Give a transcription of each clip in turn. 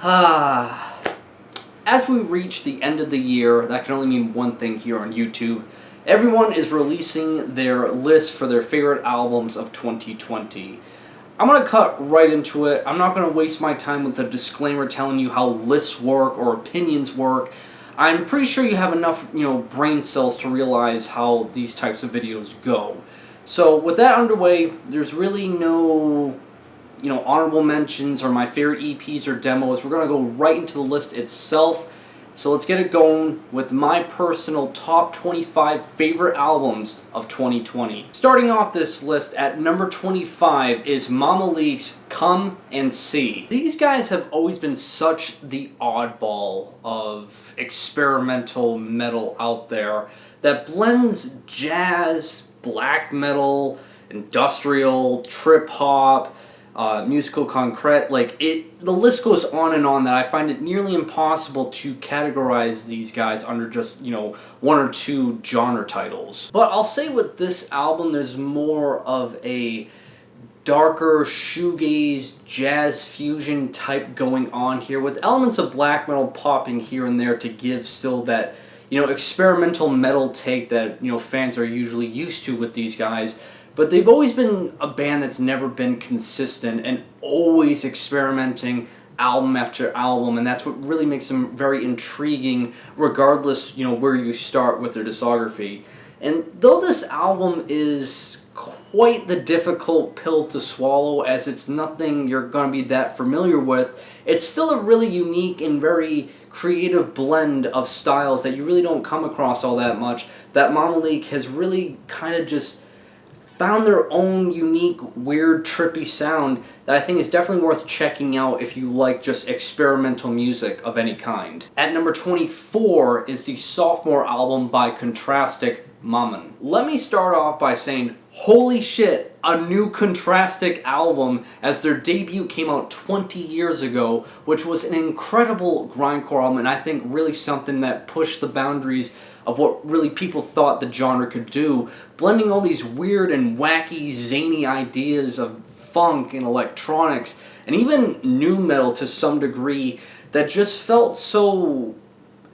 As we reach the end of the year, that can only mean one thing here on YouTube. Everyone is releasing their list for their favorite albums of 2020. I'm going to cut right into it. I'm not going to waste my time with a disclaimer telling you how lists work or opinions work. I'm pretty sure you have enough, brain cells to realize how these types of videos go. So with that underway, there's really no honorable mentions or my favorite EPs or demos. We're going to go right into the list itself. So let's get it going with my personal top 25 favorite albums of 2020. Starting off this list at number 25 is Mamalik's Come and See. These guys have always been such the oddball of experimental metal out there that blends jazz, black metal, industrial, trip hop, musical concrete, the list goes on and on that I find it nearly impossible to categorize these guys under just, one or two genre titles. But I'll say with this album, there's more of a darker shoegaze, jazz fusion type going on here, with elements of black metal popping here and there to give still that, experimental metal take that, fans are usually used to with these guys. But they've always been a band that's never been consistent and always experimenting album after album, and that's what really makes them very intriguing regardless, where you start with their discography. And though this album is quite the difficult pill to swallow, as it's nothing you're going to be that familiar with, it's still a really unique and very creative blend of styles that you really don't come across all that much, that Mamalik has really kind of just found their own unique, weird, trippy sound that I think is definitely worth checking out if you like just experimental music of any kind. At number 24 is the sophomore album by Contrastic, Mammon. Let me start off by saying, holy shit, a new Contrastic album, as their debut came out 20 years ago, which was an incredible grindcore album, and I think really something that pushed the boundaries of what really people thought the genre could do, blending all these weird and wacky, zany ideas of funk and electronics, and even nu metal to some degree, that just felt so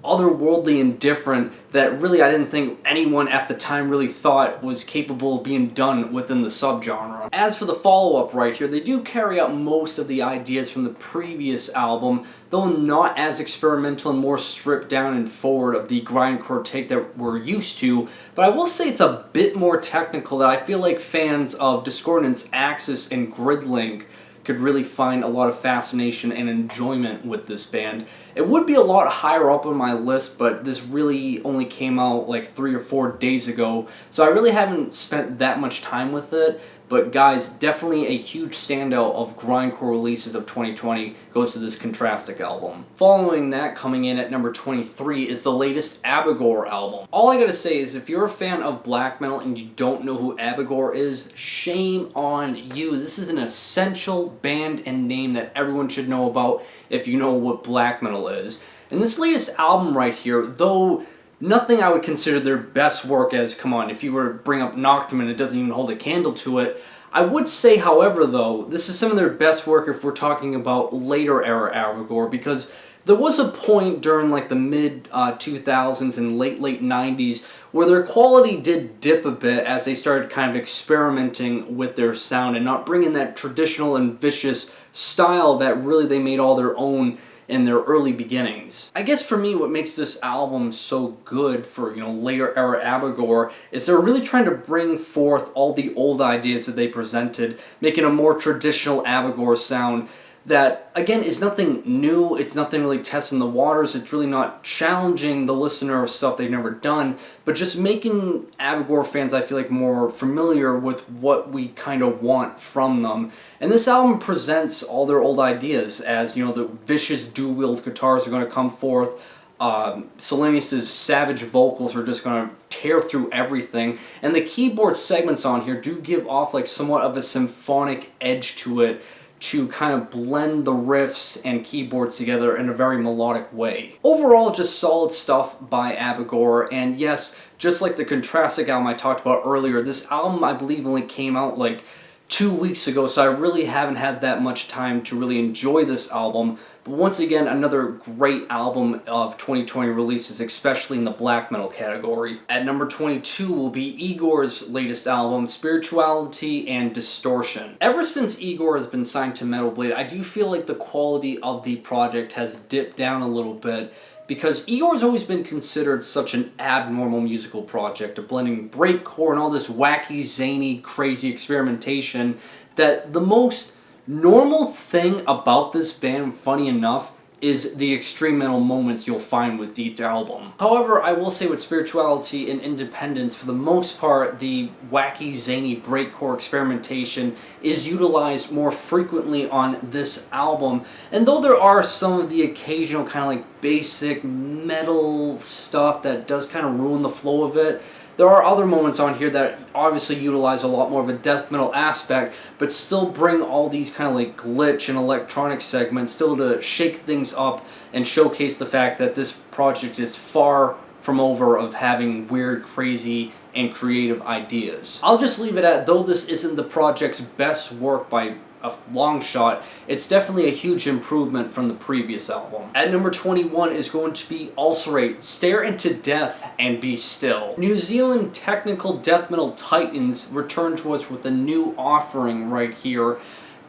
otherworldly and different that really I didn't think anyone at the time really thought was capable of being done within the subgenre. As for the follow-up right here, they do carry out most of the ideas from the previous album, though not as experimental and more stripped down and forward of the grindcore take that we're used to, but I will say it's a bit more technical that I feel like fans of Discordance, Axis, and Gridlink could really find a lot of fascination and enjoyment with this band. It would be a lot higher up on my list, but this really only came out like 3 or 4 days ago, so I really haven't spent that much time with it. But guys, definitely a huge standout of grindcore releases of 2020 goes to this Contrastic album. Following that, coming in at number 23 is the latest Abagore album. All I gotta say is if you're a fan of black metal and you don't know who Abagore is, shame on you. This is an essential band and name that everyone should know about if you know what black metal is. And this latest album right here, though nothing I would consider their best work, as, come on, if you were to bring up Nocturne, it doesn't even hold a candle to it. I would say, however, though, this is some of their best work if we're talking about later era Abagore, because there was a point during like the mid-2000s and late 90s where their quality did dip a bit as they started kind of experimenting with their sound and not bringing that traditional and vicious style that really they made all their own in their early beginnings. I guess for me what makes this album so good for, later era Abagore is they're really trying to bring forth all the old ideas that they presented, making a more traditional Abagore sound that, again, is nothing new, it's nothing really testing the waters, it's really not challenging the listener of stuff they've never done, but just making Abagore fans, I feel like, more familiar with what we kind of want from them. And this album presents all their old ideas as, the vicious dual-wield guitars are going to come forth, Selenius' savage vocals are just going to tear through everything, and the keyboard segments on here do give off like somewhat of a symphonic edge to it, to kind of blend the riffs and keyboards together in a very melodic way. Overall, just solid stuff by Abagore, and yes, just like the Contrastic album I talked about earlier, this album I believe only came out like 2 weeks ago, so I really haven't had that much time to really enjoy this album. But once again, another great album of 2020 releases, especially in the black metal category. At number 22 will be Igor's latest album, Spirituality and Distortion. Ever since Igor has been signed to Metal Blade, I do feel like the quality of the project has dipped down a little bit, because Igor's always been considered such an abnormal musical project, of blending breakcore and all this wacky, zany, crazy experimentation, that the most normal thing about this band, funny enough, is the extreme metal moments you'll find with each album. However, I will say with Spirituality and Independence, for the most part, the wacky, zany, breakcore experimentation is utilized more frequently on this album. And though there are some of the occasional kind of like basic metal stuff that does kind of ruin the flow of it, there are other moments on here that obviously utilize a lot more of a death metal aspect, but still bring all these kind of like glitch and electronic segments still to shake things up and showcase the fact that this project is far from over of having weird, crazy, and creative ideas. I'll just leave it at, though this isn't the project's best work by a long shot, it's definitely a huge improvement from the previous album. At number 21 is going to be Ulcerate, Stare into Death and Be Still. New Zealand technical death metal titans return to us with a new offering right here.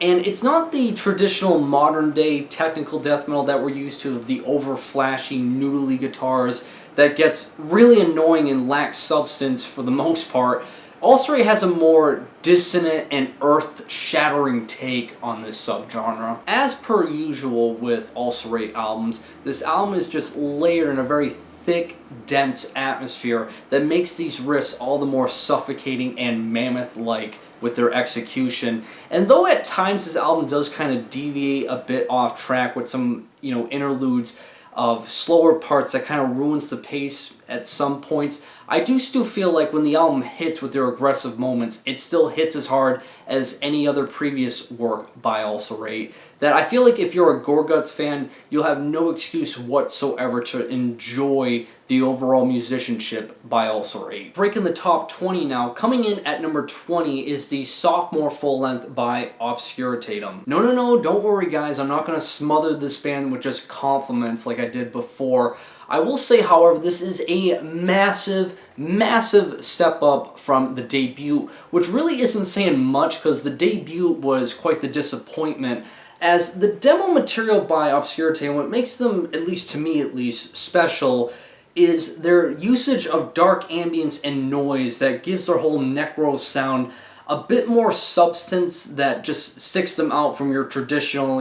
And it's not the traditional modern day technical death metal that we're used to, of the over flashy noodly guitars that gets really annoying and lacks substance for the most part. Ulcerate has a more dissonant and earth-shattering take on this subgenre. As per usual with Ulcerate albums, this album is just layered in a very thick, dense atmosphere that makes these riffs all the more suffocating and mammoth-like with their execution. And though at times this album does kind of deviate a bit off track with some, interludes of slower parts that kind of ruins the pace at some points, I do still feel like when the album hits with their aggressive moments, it still hits as hard as any other previous work by Ulcerate. That I feel like if you're a Gorguts fan, you'll have no excuse whatsoever to enjoy the overall musicianship by Ulcerate. Breaking the top 20 now, coming in at number 20 is the sophomore full-length by Obscura. No, don't worry guys, I'm not going to smother this band with just compliments like I did before. I will say, however, this is a massive, massive step up from the debut, which really isn't saying much because the debut was quite the disappointment, as the demo material by Obscura, and what makes them, at least to me at least, special, is their usage of dark ambience and noise that gives their whole necro sound a bit more substance that just sticks them out from your traditional,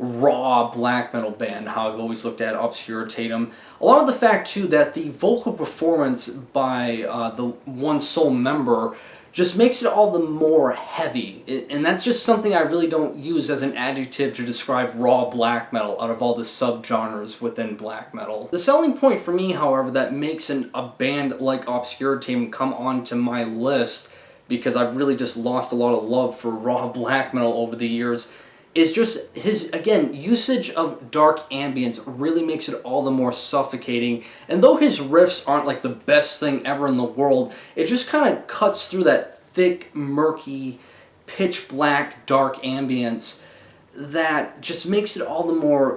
raw black metal band, how I've always looked at Obscura. Along with the fact, too, that the vocal performance by the one sole member just makes it all the more heavy. And that's just something I really don't use as an adjective to describe raw black metal out of all the subgenres within black metal. The selling point for me, however, that makes a band like Obscura come onto my list, because I've really just lost a lot of love for raw black metal over the years, is just his, again, usage of dark ambience really makes it all the more suffocating. And though his riffs aren't like the best thing ever in the world, it just kind of cuts through that thick, murky, pitch black, dark ambience that just makes it all the more,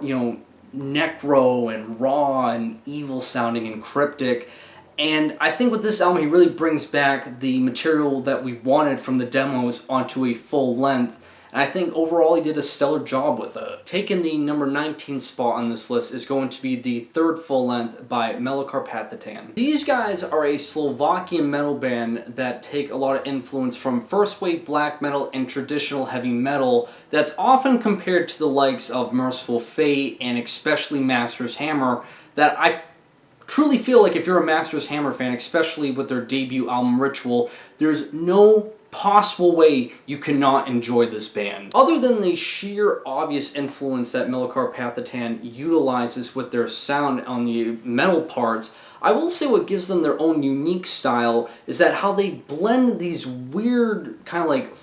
necro and raw and evil sounding and cryptic. And I think with this album, he really brings back the material that we wanted from the demos onto a full length. And I think overall he did a stellar job with it. Taking the number 19 spot on this list is going to be the third full length by Milocarpathitan. These guys are a Slovakian metal band that take a lot of influence from first wave black metal and traditional heavy metal that's often compared to the likes of Merciful Fate and especially Master's Hammer, that I truly feel like if you're a Master's Hammer fan, especially with their debut album Ritual, there's no possible way you cannot enjoy this band. Other than the sheer obvious influence that Milocarpathitan utilizes with their sound on the metal parts, I will say what gives them their own unique style is that how they blend these weird kind of like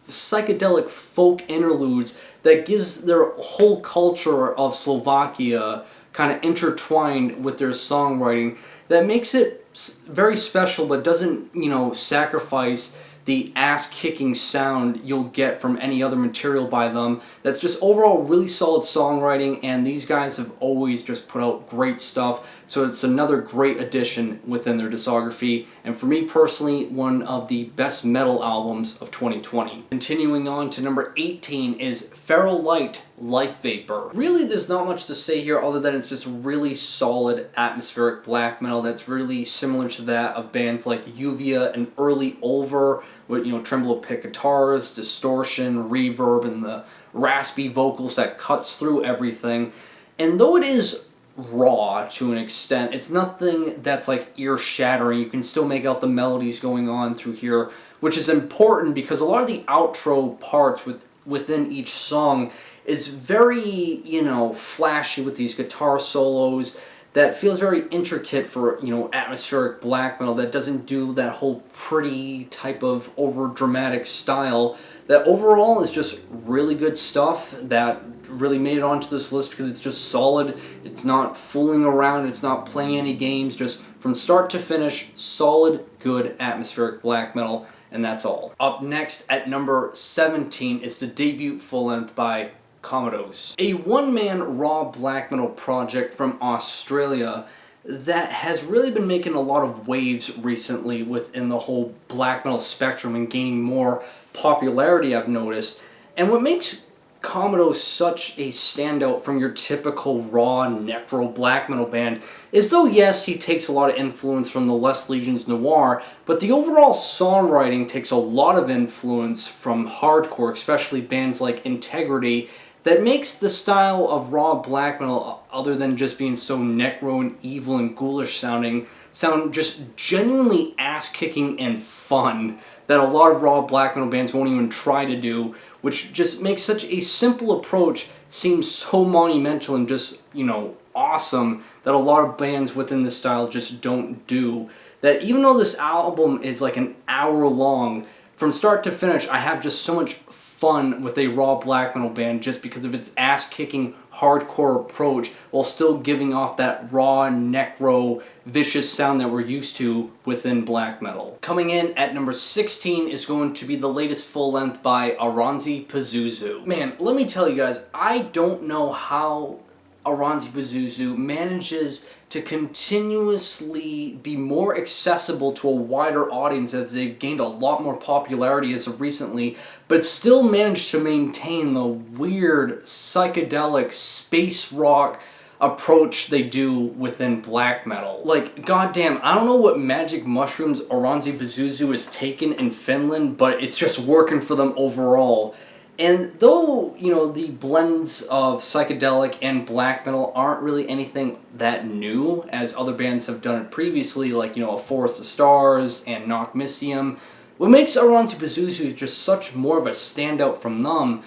psychedelic folk interludes that gives their whole culture of Slovakia kind of intertwined with their songwriting, that makes it very special but doesn't, sacrifice the ass-kicking sound you'll get from any other material by them. That's just overall really solid songwriting, and these guys have always just put out great stuff, so it's another great addition within their discography, and for me personally, one of the best metal albums of 2020. Continuing on to number 18 is Feral Light, Life Vapor. Really, there's not much to say here other than it's just really solid atmospheric black metal that's really similar to that of bands like Uvia and early Ulver, with, you know, tremolo pick guitars, distortion, reverb, and the raspy vocals that cuts through everything. And though it is raw to an extent, it's nothing that's like ear-shattering. You can still make out the melodies going on through here, which is important because a lot of the outro parts within each song is very, you know, flashy with these guitar solos that feels very intricate for, you know, atmospheric black metal that doesn't do that whole pretty type of over-dramatic style. That overall is just really good stuff that really made it onto this list because it's just solid. It's not fooling around, it's not playing any games, just from start to finish, solid, good atmospheric black metal, and that's all. Up next at number 17 is the debut full-length by Commodore, a one-man raw black metal project from Australia that has really been making a lot of waves recently within the whole black metal spectrum and gaining more popularity, I've noticed. And what makes Commodore such a standout from your typical raw necro black metal band is, though yes, he takes a lot of influence from the Les Legions Noir, but the overall songwriting takes a lot of influence from hardcore, especially bands like Integrity, that makes the style of raw black metal, other than just being so necro and evil and ghoulish sounding, sound just genuinely ass-kicking and fun that a lot of raw black metal bands won't even try to do, which just makes such a simple approach seem so monumental and just, you know, awesome that a lot of bands within this style just don't do. That even though this album is like an hour long, from start to finish, I have just so much fun with a raw black metal band just because of its ass-kicking hardcore approach while still giving off that raw necro vicious sound that we're used to within black metal. Coming in at number 16 is going to be the latest full length by Oranzy Pazuzu. Man, let me tell you guys, I don't know how Oranzy Pazuzu manages to continuously be more accessible to a wider audience as they've gained a lot more popularity as of recently, but still managed to maintain the weird, psychedelic, space rock approach they do within black metal. Like, goddamn, I don't know what magic mushrooms Oranzy Pazuzu has taken in Finland, but it's just working for them overall. And though, you know, the blends of psychedelic and black metal aren't really anything that new, as other bands have done it previously, like, you know, A Forest of Stars and Knock Mystium, what makes Oranzy Pazuzu just such more of a standout from them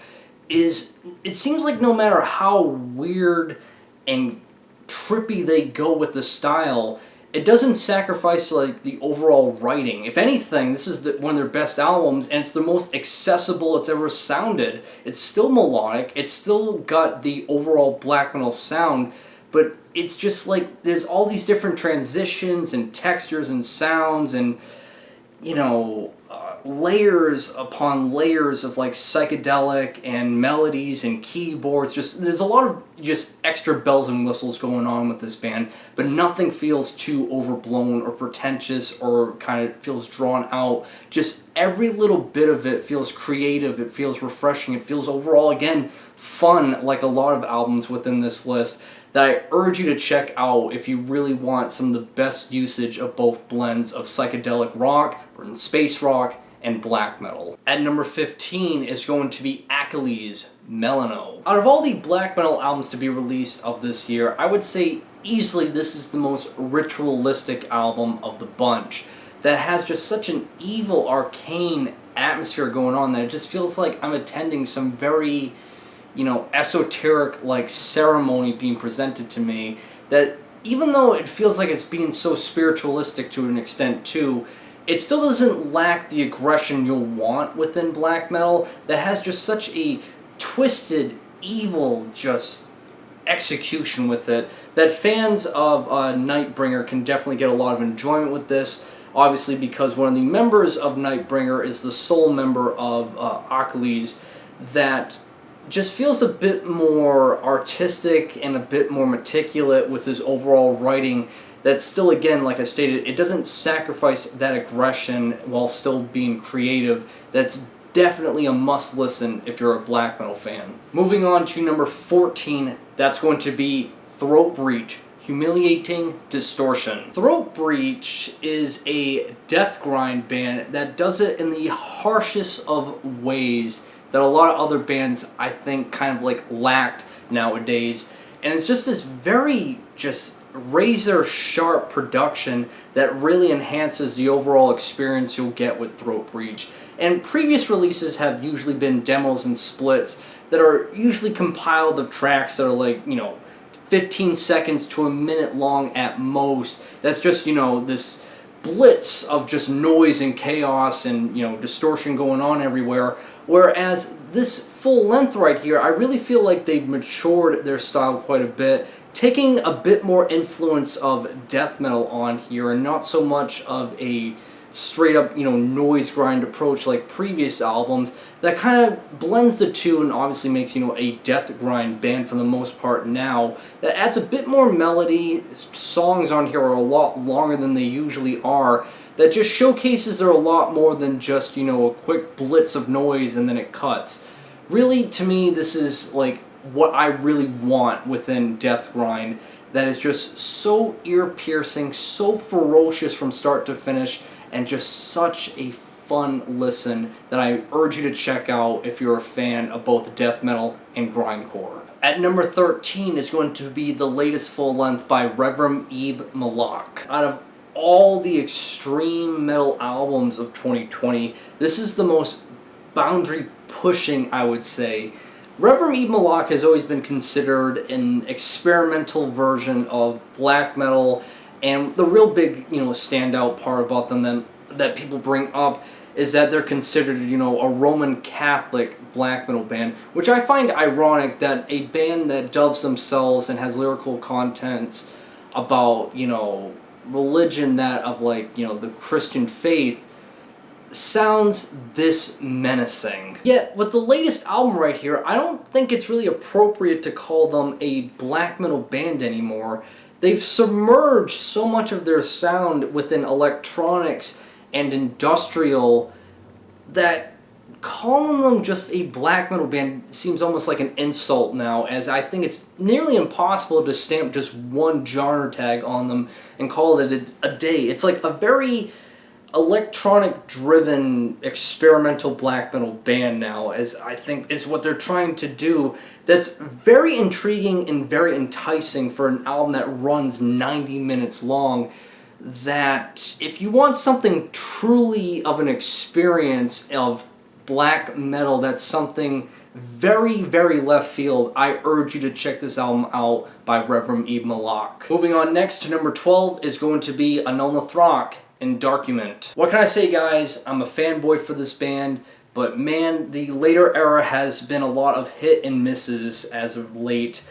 is it seems like no matter how weird and trippy they go with the style, it doesn't sacrifice like the overall writing. If anything, this is one of their best albums, and it's the most accessible it's ever sounded. It's still melodic, it's still got the overall black metal sound, but it's just like there's all these different transitions and textures and sounds and, you know, layers upon layers of like psychedelic and melodies and keyboards. Just there's a lot of just extra bells and whistles going on with this band, but nothing feels too overblown or pretentious or kind of feels drawn out. Just every little bit of it feels creative, it feels refreshing, it feels overall, again, fun, like a lot of albums within this list that I urge you to check out if you really want some of the best usage of both blends of psychedelic rock, or space rock, and black metal. At number 15 is going to be Accolades, Melano. Out of all the black metal albums to be released of this year, I would say easily this is the most ritualistic album of the bunch, that has just such an evil, arcane atmosphere going on that it just feels like I'm attending some very, you know, esoteric like ceremony being presented to me, that even though it feels like it's being so spiritualistic to an extent too, it still doesn't lack the aggression you'll want within black metal that has just such a twisted, evil, just execution with it that fans of Nightbringer can definitely get a lot of enjoyment with this. obviously because one of the members of Nightbringer is the sole member of Accolades, that just feels a bit more artistic and a bit more meticulous with his overall writing. That still, again, like I stated, it doesn't sacrifice that aggression while still being creative. That's definitely a must listen if you're a black metal fan. Moving on to number 14, that's going to be Throat Breach, Humiliating Distortion. Throat Breach is a death grind band that does it in the harshest of ways that a lot of other bands, I think, kind of like lacked nowadays. And it's just this very just razor sharp production that really enhances the overall experience you'll get with Throat Breach. And previous releases have usually been demos and splits that are usually compiled of tracks that are like, 15 seconds to a minute long at most. That's just, this blitz of just noise and chaos and, distortion going on everywhere. Whereas this full length right here, I really feel like they've matured their style quite a bit, taking a bit more influence of death metal on here and not so much of a straight up, noise grind approach like previous albums. That kind of blends the two and obviously makes, a death grind band for the most part now. That adds a bit more melody. Songs on here are a lot longer than they usually are. That just showcases they're a lot more than just, a quick blitz of noise and then it cuts. Really, to me, this is like what I really want within death grind. That is just so ear-piercing, so ferocious from start to finish, and just such a fun listen that I urge you to check out if you're a fan of both death metal and grindcore. At number 13 is going to be the latest full length by Reverend Ib Malak. Out of all the extreme metal albums of 2020, this is the most boundary pushing, I would say. Reverend Ib Malak has always been considered an experimental version of black metal, and the real big, standout part about them that people bring up is that they're considered, a Roman Catholic black metal band, which I find ironic that a band that dubs themselves and has lyrical contents about, religion, that of like, the Christian faith, sounds this menacing. Yet, with the latest album right here, I don't think it's really appropriate to call them a black metal band anymore. They've submerged so much of their sound within electronics and industrial that calling them just a black metal band seems almost like an insult now, as I think it's nearly impossible to stamp just one genre tag on them and call it a day. It's like a very electronic-driven experimental black metal band now, as I think is what they're trying to do. That's very intriguing and very enticing for an album that runs 90 minutes long. That if you want something truly of an experience of black metal, that's something very, very left field, I urge you to check this album out by Reverend Ib Malak. Moving on next to number 12 is going to be Anul Nathrak and Document. What can I say, guys? I'm a fanboy for this band, but man, the later era has been a lot of hit and misses as of late.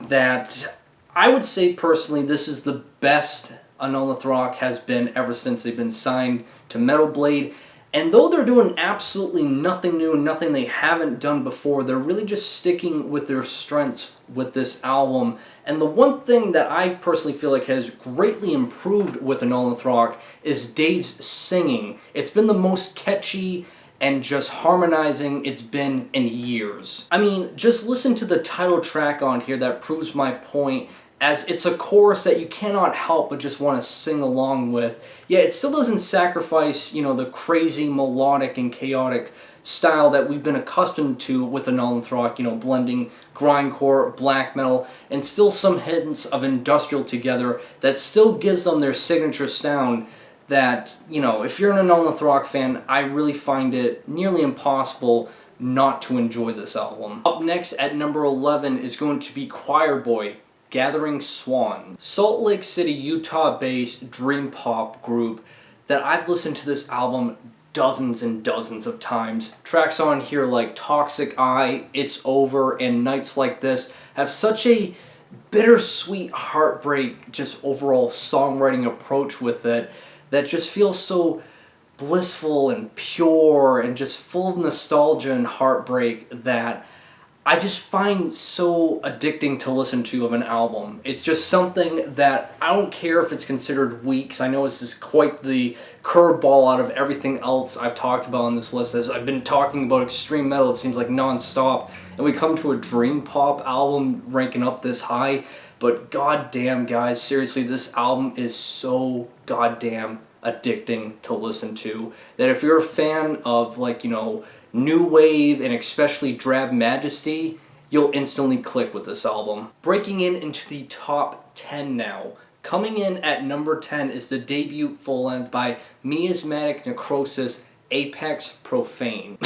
That I would say personally, this is the best Anul Nathrak has been ever since they've been signed to Metal Blade. And though they're doing absolutely nothing new, nothing they haven't done before, they're really just sticking with their strengths with this album. And the one thing that I personally feel like has greatly improved with Anul Nathrak is Dave's singing. It's been the most catchy and just harmonizing it's been in years. I mean, just listen to the title track on here that proves my point, as it's a chorus that you cannot help but just want to sing along with. Yeah, it still doesn't sacrifice, the crazy melodic and chaotic style that we've been accustomed to with Anul Nathrak, blending grindcore, black metal, and still some hints of industrial together that still gives them their signature sound. That, if you're an Anul Nathrak fan, I really find it nearly impossible not to enjoy this album. Up next at number 11 is going to be Choir Boy, Gathering Swan. Salt Lake City, Utah-based dream pop group that I've listened to this album dozens and dozens of times. Tracks on here like Toxic Eye, It's Over, and Nights Like This have such a bittersweet heartbreak, just overall songwriting approach with it, that just feels so blissful and pure and just full of nostalgia and heartbreak that I just find so addicting to listen to of an album. It's just something that I don't care if it's considered weak, 'cause I know this is quite the curveball out of everything else I've talked about on this list. As I've been talking about extreme metal, it seems like non-stop, and we come to a dream pop album ranking up this high, but goddamn guys, seriously, this album is so goddamn addicting to listen to, that if you're a fan of, like, you know, new wave and especially drab majesty, you'll instantly click with this album. Breaking into the top 10 now. Coming in at number 10 is the debut full-length by Mismatic, Necrosis, Apex Profane.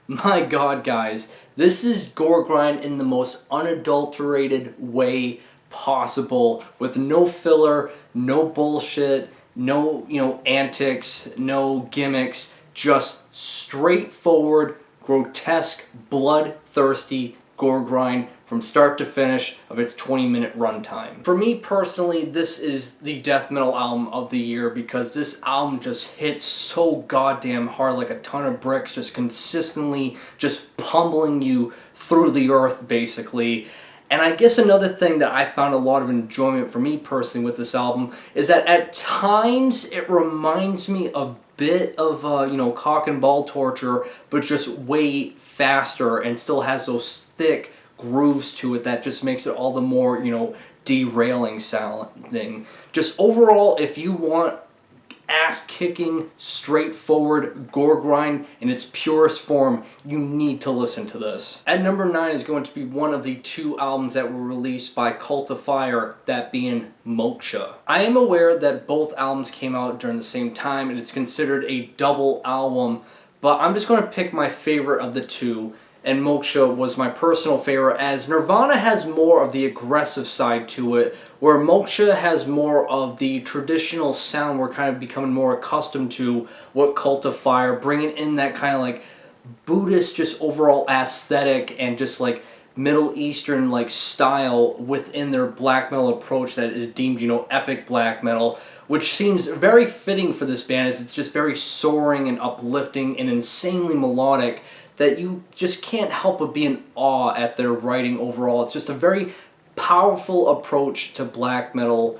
My god, guys, this is gore grind in the most unadulterated way possible, with no filler, no bullshit, no, you know, antics, no gimmicks, just straightforward, grotesque, bloodthirsty gore grind from start to finish of its 20-minute runtime. For me personally, this is the death metal album of the year, because this album just hits so goddamn hard, like a ton of bricks, just consistently just pummeling you through the earth, basically. And I guess another thing that I found a lot of enjoyment for me personally with this album is that at times it reminds me a bit of, you know, cock and ball torture, but just way faster, and still has those thick grooves to it that just makes it all the more, you know, derailing sounding. Just overall, if you want ass-kicking, straightforward gore grind in its purest form, you need to listen to this. At number 9 is going to be one of the 2 albums that were released by Cultifier, that being Moksha. I am aware that both albums came out during the same time, and it's considered a double album, but I'm just going to pick my favorite of the 2, and Moksha was my personal favorite, as Nirvana has more of the aggressive side to it, where Moksha has more of the traditional sound we're kind of becoming more accustomed to, what Cultifier, bringing in that kind of like Buddhist just overall aesthetic and just like Middle Eastern like style within their black metal approach that is deemed, you know, epic black metal, which seems very fitting for this band, as it's just very soaring and uplifting and insanely melodic, that you just can't help but be in awe at their writing overall. It's just a very powerful approach to black metal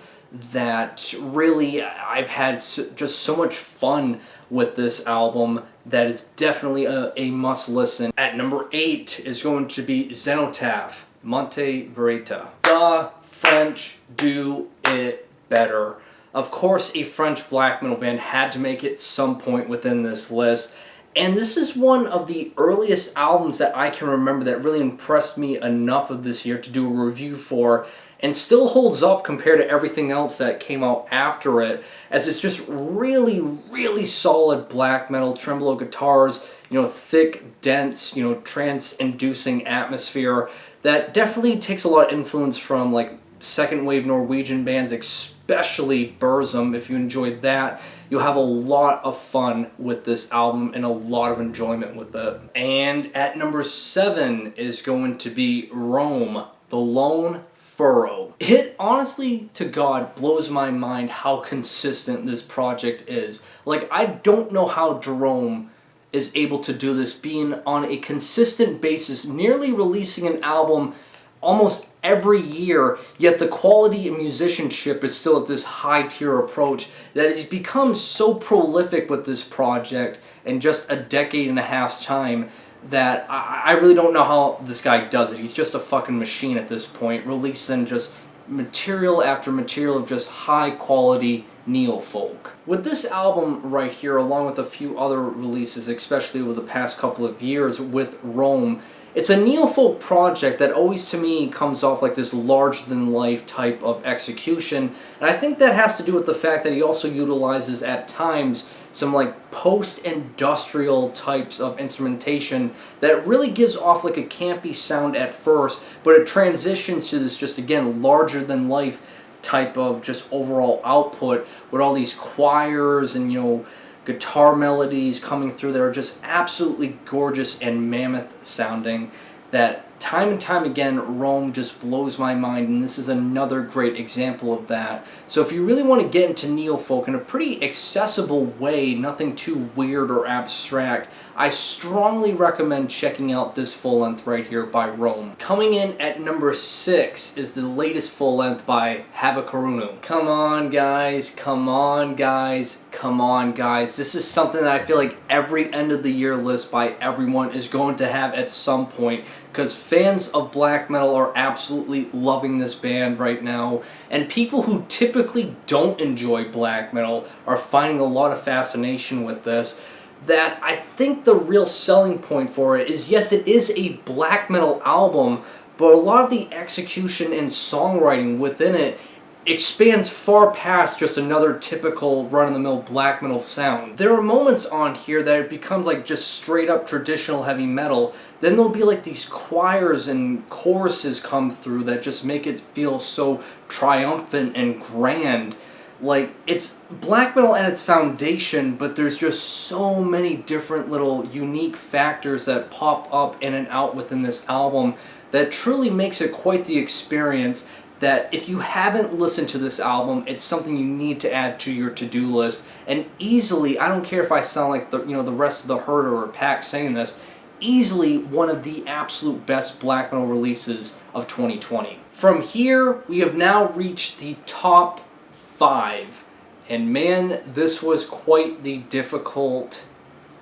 that really I've had just so much fun with this album, that is definitely a must listen. At number 8 is going to be Xenotaph, Monte Verita. The French do it better. Of course, a French black metal band had to make it some point within this list. And this is one of the earliest albums that I can remember that really impressed me enough of this year to do a review for, and still holds up compared to everything else that came out after it, as it's just really, really solid black metal, tremolo guitars, you know, thick, dense, you know, trance-inducing atmosphere that definitely takes a lot of influence from like second wave Norwegian bands, especially Burzum. If you enjoyed that, you'll have a lot of fun with this album and a lot of enjoyment with it. And at number 7 is going to be Rome, The Lone Furrow. It honestly to God blows my mind how consistent this project is. Like, I don't know how Jerome is able to do this, being on a consistent basis, nearly releasing an album almost every year, yet the quality and musicianship is still at this high tier approach, that he's become so prolific with this project in just a decade and a half's time, that I really don't know how this guy does it. He's just a fucking machine at this point, releasing just material after material of just high quality neo-folk. With this album right here, along with a few other releases, especially over the past couple of years with Rome, it's a neo-folk project that always to me comes off like this larger-than-life type of execution, and I think that has to do with the fact that he also utilizes at times some like post-industrial types of instrumentation that really gives off like a campy sound at first, but it transitions to this just again larger-than-life type of just overall output with all these choirs and, you know, guitar melodies coming through that are just absolutely gorgeous and mammoth sounding, that time and time again, Rome just blows my mind, and this is another great example of that. So if you really want to get into neofolk in a pretty accessible way, nothing too weird or abstract, I strongly recommend checking out this full length right here by Rome. Coming in at number 6 is the latest full length by A Karuna. Come on guys, come on guys, come on guys. This is something that I feel like every end of the year list by everyone is going to have at some point, because fans of black metal are absolutely loving this band right now, and people who typically don't enjoy black metal are finding a lot of fascination with this. That I think the real selling point for it is, yes, it is a black metal album, but a lot of the execution and songwriting within it expands far past just another typical run-of-the-mill black metal sound. There are moments on here that it becomes like just straight up traditional heavy metal. Then there'll be like these choirs and choruses come through that just make it feel so triumphant and grand. Like, it's black metal at its foundation, but there's just so many different little unique factors that pop up in and out within this album that truly makes it quite the experience. That if you haven't listened to this album, it's something you need to add to your to-do list. And easily, I don't care if I sound like the rest of the herd or a pack saying this, easily one of the absolute best black metal releases of 2020. From here, we have now reached the top 5. And man, this was quite the difficult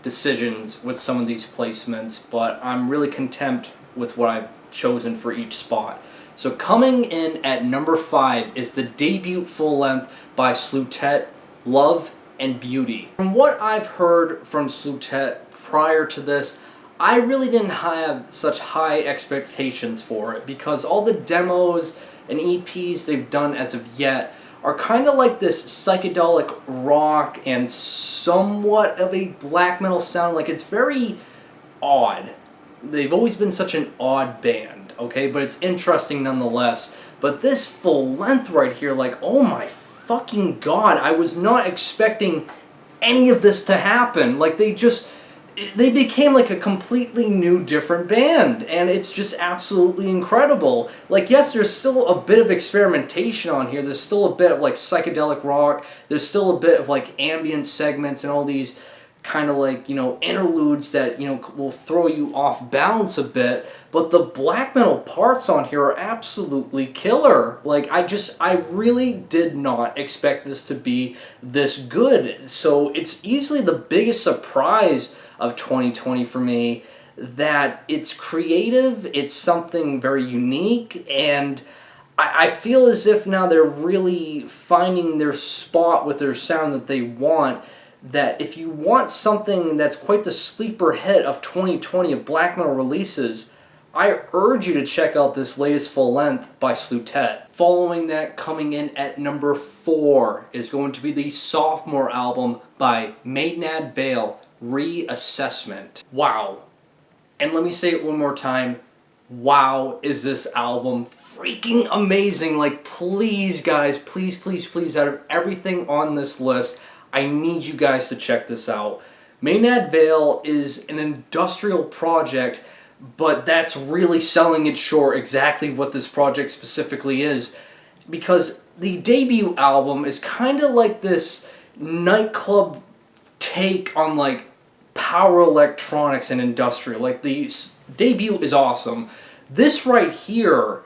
decisions with some of these placements, but I'm really content with what I've chosen for each spot. So coming in at number 5 is the debut full-length by Xenotaph, Love and Beauty. From what I've heard from Xenotaph prior to this, I really didn't have such high expectations for it, because all the demos and EPs they've done as of yet are kind of like this psychedelic rock and somewhat of a black metal sound. Like, it's very odd. They've always been such an odd band, okay? But it's interesting nonetheless. But this full length right here, like, oh my fucking god, I was not expecting any of this to happen. Like, they became like a completely new, different band, and it's just absolutely incredible. Like, yes, there's still a bit of experimentation on here, there's still a bit of like psychedelic rock, there's still a bit of like ambient segments and all these kind of like, interludes that, will throw you off balance a bit, but the black metal parts on here are absolutely killer. Like, I really did not expect this to be this good. So it's easily the biggest surprise of 2020 for me, that it's creative, it's something very unique, and I feel as if now they're really finding their spot with their sound that they want. That if you want something that's quite the sleeper hit of 2020 of black metal releases, I urge you to check out this latest full length by Xenotaph. Following that, coming in at number 4 is going to be the sophomore album by Maiden Advail, Reassessment. Wow. And let me say it one more time. Wow, is this album freaking amazing. Like, please guys, please, please, please, out of everything on this list, I need you guys to check this out. Maiden Advail is an industrial project, but that's really selling it short exactly what this project specifically is, because the debut album is kind of like this nightclub take on like power electronics and industrial. Like, the debut is awesome. This right here,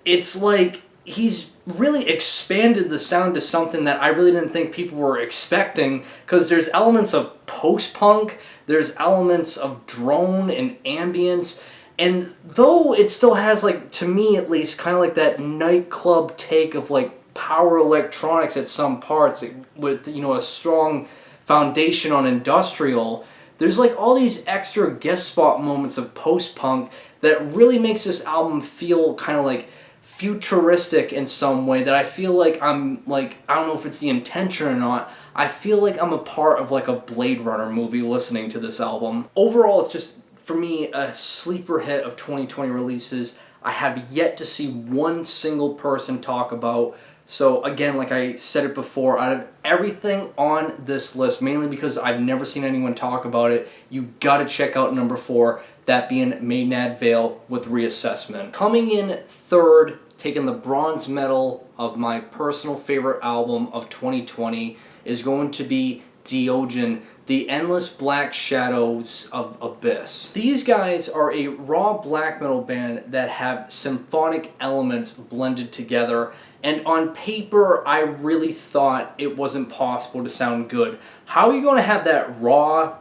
it's like he's really expanded the sound to something that I really didn't think people were expecting, because there's elements of post-punk, there's elements of drone and ambience, and though it still has, like, to me at least, kind of like that nightclub take of like power electronics at some parts with, a strong foundation on industrial, there's like all these extra guest spot moments of post-punk that really makes this album feel kind of like futuristic in some way, that I feel like I'm like, I don't know if it's the intention or not, I feel like I'm a part of like a Blade Runner movie listening to this album. Overall, it's just, for me, a sleeper hit of 2020 releases. I have yet to see one single person talk about. So again, like I said it before, out of everything on this list, mainly because I've never seen anyone talk about it, you gotta check out number 4. that being Maiden Advail with Reassessment. Coming in third, taking the bronze medal of my personal favorite album of 2020, is going to be Diogen, The Endless Black Shadows of Abyss. These guys are a raw black metal band that have symphonic elements blended together, and on paper I really thought it wasn't possible to sound good. How are you going to have that raw,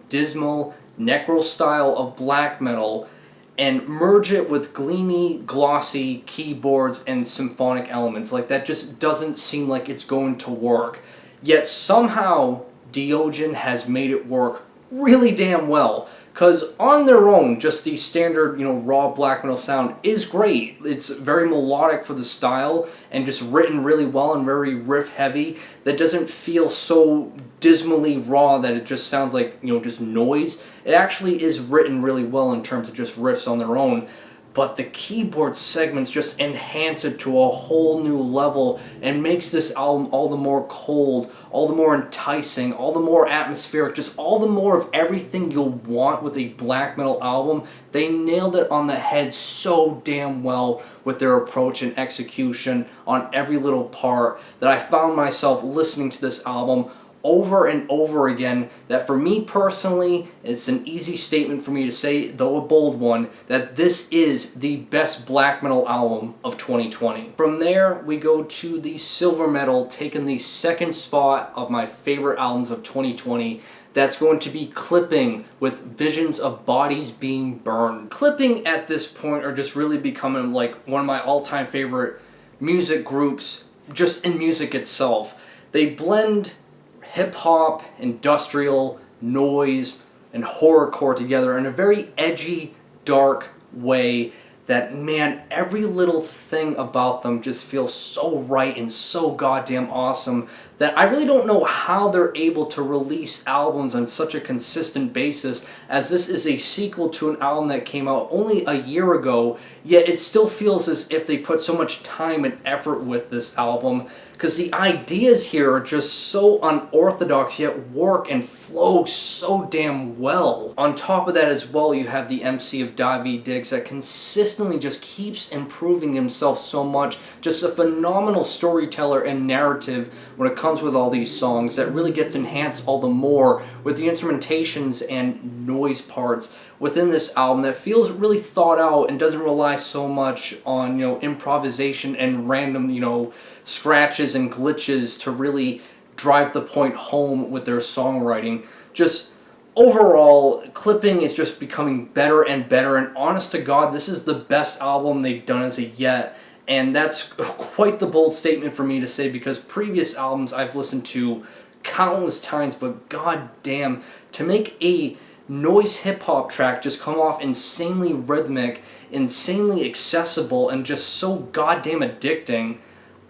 dismal, necro style of black metal and merge it with gleamy, glossy keyboards and symphonic elements? Like, that just doesn't seem like it's going to work. Yet somehow Diogen has made it work really damn well. Because on their own, just the standard, raw black metal sound is great. It's very melodic for the style and just written really well and very riff heavy. That doesn't feel so dismally raw that it just sounds like, just noise. It actually is written really well in terms of just riffs on their own. But the keyboard segments just enhance it to a whole new level and makes this album all the more cold, all the more enticing, all the more atmospheric, just all the more of everything you'll want with a black metal album. They nailed it on the head so damn well with their approach and execution on every little part that I found myself listening to this album over and over again. That for me personally, it's an easy statement for me to say, though a bold one, that this is the best black metal album of 2020. From there, we go to the silver medal, taking the second spot of my favorite albums of 2020. That's going to be Clipping with Visions of Bodies Being Burned. Clipping at this point are just really becoming like one of my all-time favorite music groups, just in music itself. They blend hip-hop, industrial, noise, and horrorcore together in a very edgy, dark way that, man, every little thing about them just feels so right and so goddamn awesome that I really don't know how they're able to release albums on such a consistent basis, as this is a sequel to an album that came out only a year ago, yet it still feels as if they put so much time and effort with this album, because the ideas here are just so unorthodox yet work and flow so damn well. On top of that as well, you have the MC of David Diggs that consistently just keeps improving himself so much. Just a phenomenal storyteller and narrative when it comes with all these songs that really gets enhanced all the more with the instrumentations and noise parts within this album that feels really thought out and doesn't rely so much on, improvisation and random, scratches and glitches to really drive the point home with their songwriting. Just overall, Clipping is just becoming better and better, and honest to God, this is the best album they've done as of yet. And that's quite the bold statement for me to say, because previous albums I've listened to countless times, but god damn, to make a noise hip-hop track just come off insanely rhythmic, insanely accessible, and just so goddamn addicting,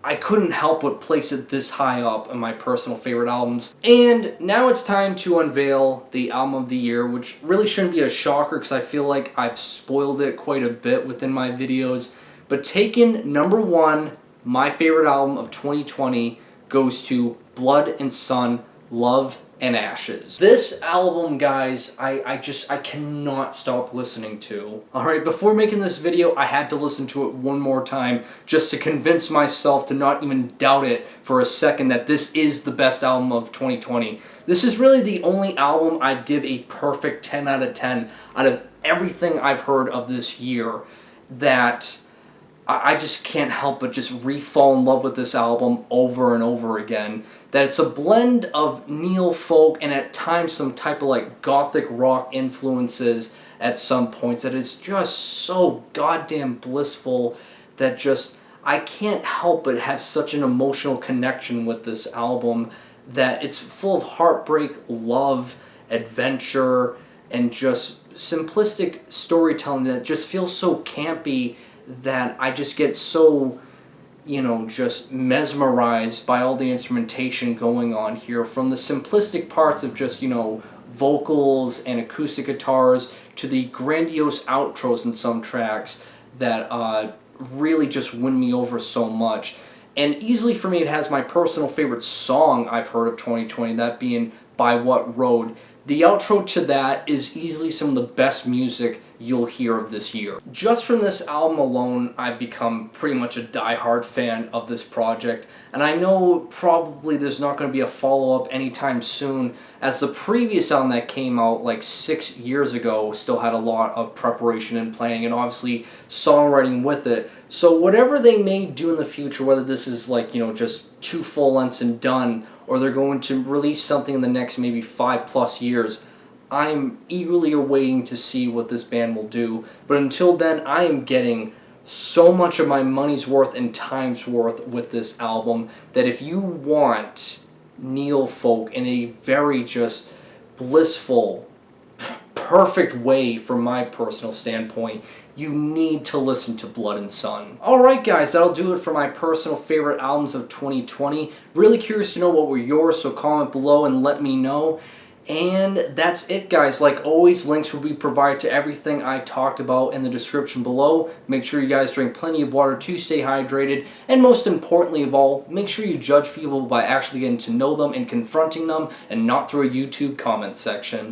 I couldn't help but place it this high up in my personal favorite albums. And now it's time to unveil the album of the year, which really shouldn't be a shocker because I feel like I've spoiled it quite a bit within my videos. But taking number one, my favorite album of 2020, goes to Blood and Sun, Love and Ashes. This album, guys, I cannot stop listening to. Alright, before making this video, I had to listen to it one more time just to convince myself to not even doubt it for a second that this is the best album of 2020. This is really the only album I'd give a perfect 10 out of 10 out of everything I've heard of this year, that I just can't help but just re-fall in love with this album over and over again. That it's a blend of neo-folk and at times some type of like gothic rock influences at some points, that it's just so goddamn blissful that just I can't help but have such an emotional connection with this album, that it's full of heartbreak, love, adventure, and just simplistic storytelling that just feels so campy that I just get so, just mesmerized by all the instrumentation going on here, from the simplistic parts of just, vocals and acoustic guitars to the grandiose outros in some tracks that really just win me over so much. And easily for me, it has my personal favorite song I've heard of 2020, that being By What Road. The outro to that is easily some of the best music you'll hear of this year. Just from this album alone, I've become pretty much a die-hard fan of this project, and I know probably there's not going to be a follow-up anytime soon, as the previous album that came out like 6 years ago still had a lot of preparation and planning, and obviously songwriting with it. So whatever they may do in the future, whether this is like, just 2 full lengths and done, or they're going to release something in the next maybe 5+ years, I'm eagerly awaiting to see what this band will do. But until then, I am getting so much of my money's worth and time's worth with this album that if you want neofolk in a very just blissful, perfect way from my personal standpoint, you need to listen to Blood and Sun. Alright guys, that'll do it for my personal favorite albums of 2020. Really curious to know what were yours, so comment below and let me know. And that's it guys. Like always, links will be provided to everything I talked about in the description below. Make sure you guys drink plenty of water to stay hydrated, and most importantly of all, make sure you judge people by actually getting to know them and confronting them, and not through a YouTube comment section.